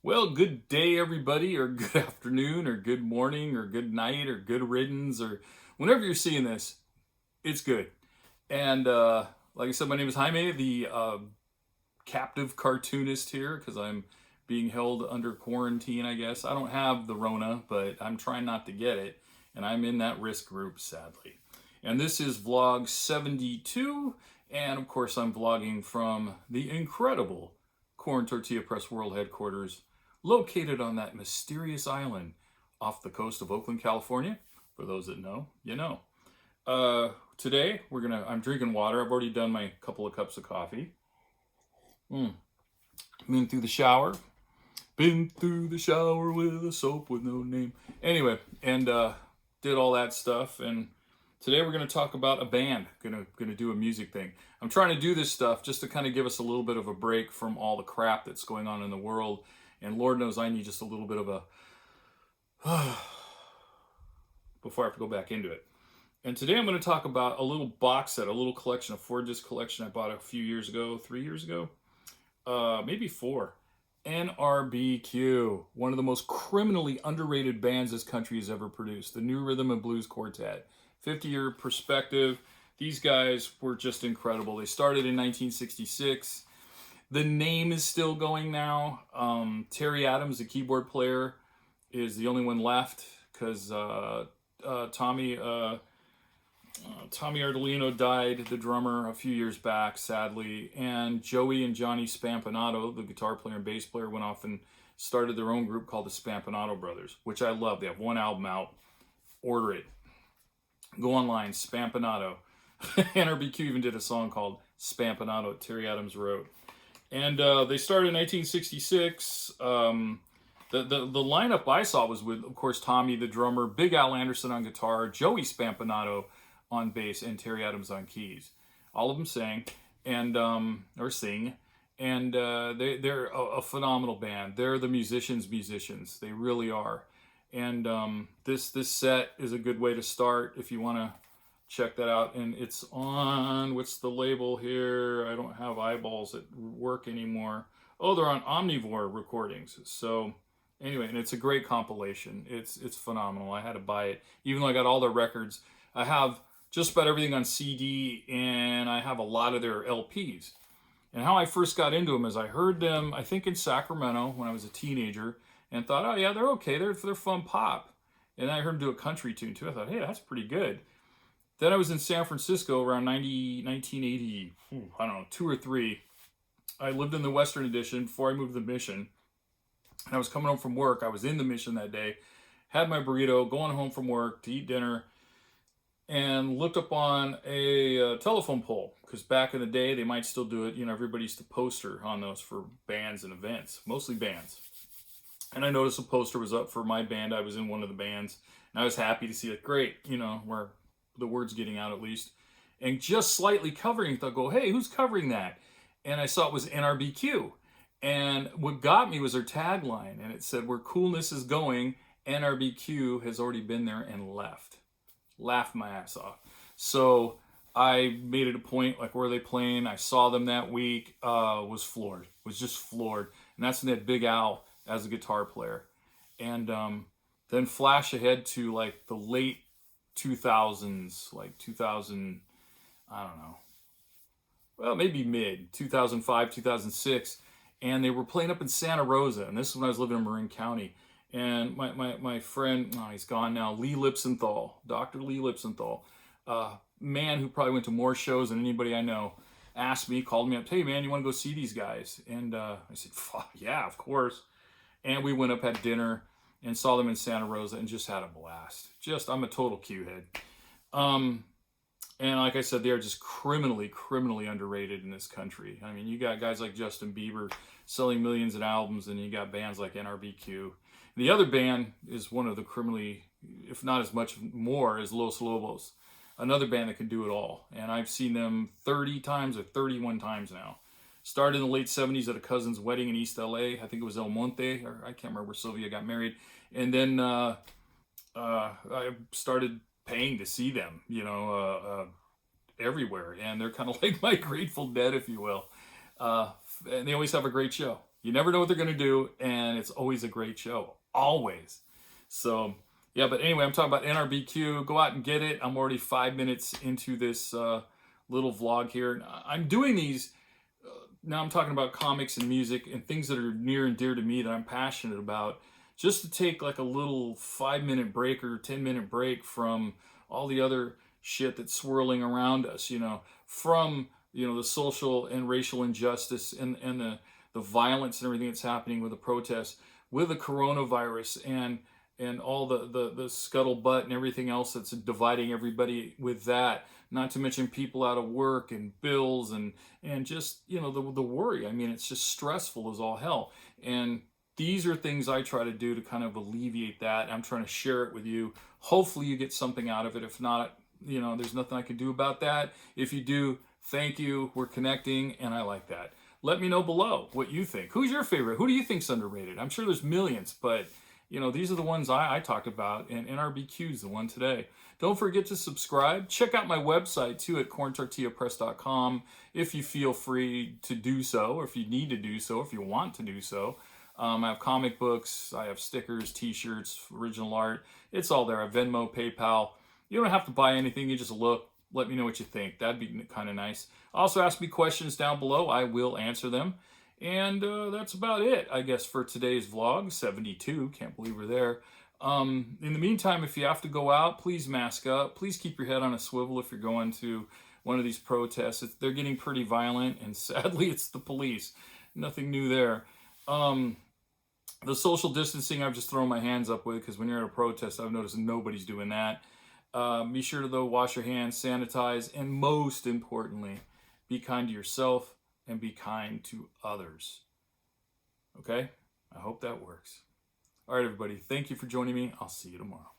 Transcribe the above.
Well, good day, everybody, or good afternoon, or good morning, or good night, or good riddance, or whenever you're seeing this, it's good. And like I said, my name is Jaime, the captive cartoonist here, because I'm being held under quarantine, I guess. I don't have the Rona, but I'm trying not to get it, and I'm in that risk group, sadly. And this is vlog 72, and of course, I'm vlogging from the incredible Corn Tortilla Press World Headquarters, located on that mysterious island off the coast of Oakland, California. For those that know, you know. Today I'm drinking water. I've already done my couple of cups of coffee. Been through the shower. Been through the shower with a soap with no name. Anyway, and did all that stuff. And today we're going to talk about a band. Gonna do a music thing. I'm trying to do this stuff just to kind of give us a little bit of a break from all the crap that's going on in the world. And Lord knows I need just a little bit of a before I have to go back into it. And today I'm going to talk about a little box set, a little collection, a 4-disc collection I bought a few years ago, 3 years ago, maybe 4. NRBQ, one of the most criminally underrated bands this country has ever produced. The New Rhythm and Blues Quartet. 50-year perspective. These guys were just incredible. They started in 1966. The name is still going now. Terry Adams, the keyboard player, is the only one left because Tommy Ardolino died, the drummer, a few years back, sadly. And Joey and Johnny Spampinato, the guitar player and bass player, went off and started their own group called the Spampinato Brothers, which I love. They have one album out. Order it. Go online, Spampinato. NRBQ even did a song called Spampinato, Terry Adams wrote. And they started in 1966. The lineup I saw was with, of course, Tommy, the drummer, Big Al Anderson on guitar, Joey Spampinato on bass, and Terry Adams on keys. All of them sang and or sing, and they're a phenomenal band. They're the musicians. They really are. And this set is a good way to start if you want to check that out. And it's on, what's the label here? I don't have eyeballs that work anymore. Oh, they're on Omnivore Recordings. So anyway, and it's a great compilation. It's phenomenal. I had to buy it, even though I got all their records. I have just about everything on CD, and I have a lot of their LPs. And how I first got into them is I heard them, I think in Sacramento when I was a teenager, and thought, oh yeah, they're okay. They're fun pop. And I heard them do a country tune too. I thought, hey, that's pretty good. Then I was in San Francisco around 1980, I don't know, 2 or 3. I lived in the Western Addition before I moved to the Mission. And I was coming home from work. I was in the Mission that day, had my burrito, going home from work to eat dinner, and looked up on a telephone pole. Because back in the day, they might still do it. You know, everybody used to poster on those for bands and events, mostly bands. And I noticed a poster was up for my band. I was in one of the bands. And I was happy to see it. Great, you know, where the word's getting out at least. And just slightly covering, I go, hey, who's covering that? And I saw it was NRBQ. And what got me was their tagline. And it said, where coolness is going, NRBQ has already been there and left. Laughed my ass off. So I made it a point, like, where are they playing? I saw them that week, was floored. Was just floored. And that's when they had Big Al as a guitar player. And then flash ahead to like the late 2000s, like 2000, I don't know, well, maybe mid 2005, 2006. And they were playing up in Santa Rosa. And this is when I was living in Marin County. And my friend, oh, he's gone now, Lee Lipsenthal, Dr. Lee Lipsenthal, man who probably went to more shows than anybody I know, asked me, called me up, hey man, you want to go see these guys? And I said, yeah, of course. And we went up, had dinner, and saw them in Santa Rosa, and just had a blast. I'm a total Q head. And like I said, they are just criminally underrated in this country. I mean, you got guys like Justin Bieber selling millions of albums, and you got bands like NRBQ. The other band is one of the criminally, if not as much more, as Los Lobos. Another band that can do it all. And I've seen them 30 times or 31 times now. Started in the late 70s at a cousin's wedding in East LA. I think it was El Monte, or I can't remember where Sylvia got married. And then I started paying to see them, you know, everywhere. And they're kind of like my Grateful Dead, if you will. And they always have a great show. You never know what they're going to do, and it's always a great show. Always. So, yeah, but anyway, I'm talking about NRBQ. Go out and get it. I'm already 5 minutes into this little vlog here. I'm doing these, now I'm talking about comics and music and things that are near and dear to me that I'm passionate about, just to take like a little 5-minute break or 10-minute break from all the other shit that's swirling around us, from, the social and racial injustice and the violence and everything that's happening with the protests, with the coronavirus and all the scuttlebutt and everything else that's dividing everybody with that. Not to mention people out of work and bills and just, the worry. I mean, it's just stressful as all hell. And these are things I try to do to kind of alleviate that. I'm trying to share it with you. Hopefully you get something out of it. If not, there's nothing I can do about that. If you do, thank you. We're connecting, and I like that. Let me know below what you think. Who's your favorite? Who do you think's underrated? I'm sure there's millions, but these are the ones I talked about, and NRBQ is the one today. Don't forget to subscribe. Check out my website too at corntortillapress.com if you feel free to do so, or if you need to do so, if you want to do so. I have comic books, I have stickers, t-shirts, original art. It's all there. I have Venmo, PayPal. You don't have to buy anything. You just look. Let me know what you think. That'd be kind of nice. Also, ask me questions down below. I will answer them. And that's about it, I guess, for today's vlog. 72. Can't believe we're there. In the meantime, if you have to go out, please mask up. Please keep your head on a swivel if you're going to one of these protests. They're getting pretty violent, and sadly, it's the police. Nothing new there. The social distancing, I've just thrown my hands up with, because when you're at a protest, I've noticed nobody's doing that. Be sure to, though, wash your hands, sanitize, and most importantly, be kind to yourself and be kind to others. Okay? I hope that works. All right, everybody. Thank you for joining me. I'll see you tomorrow.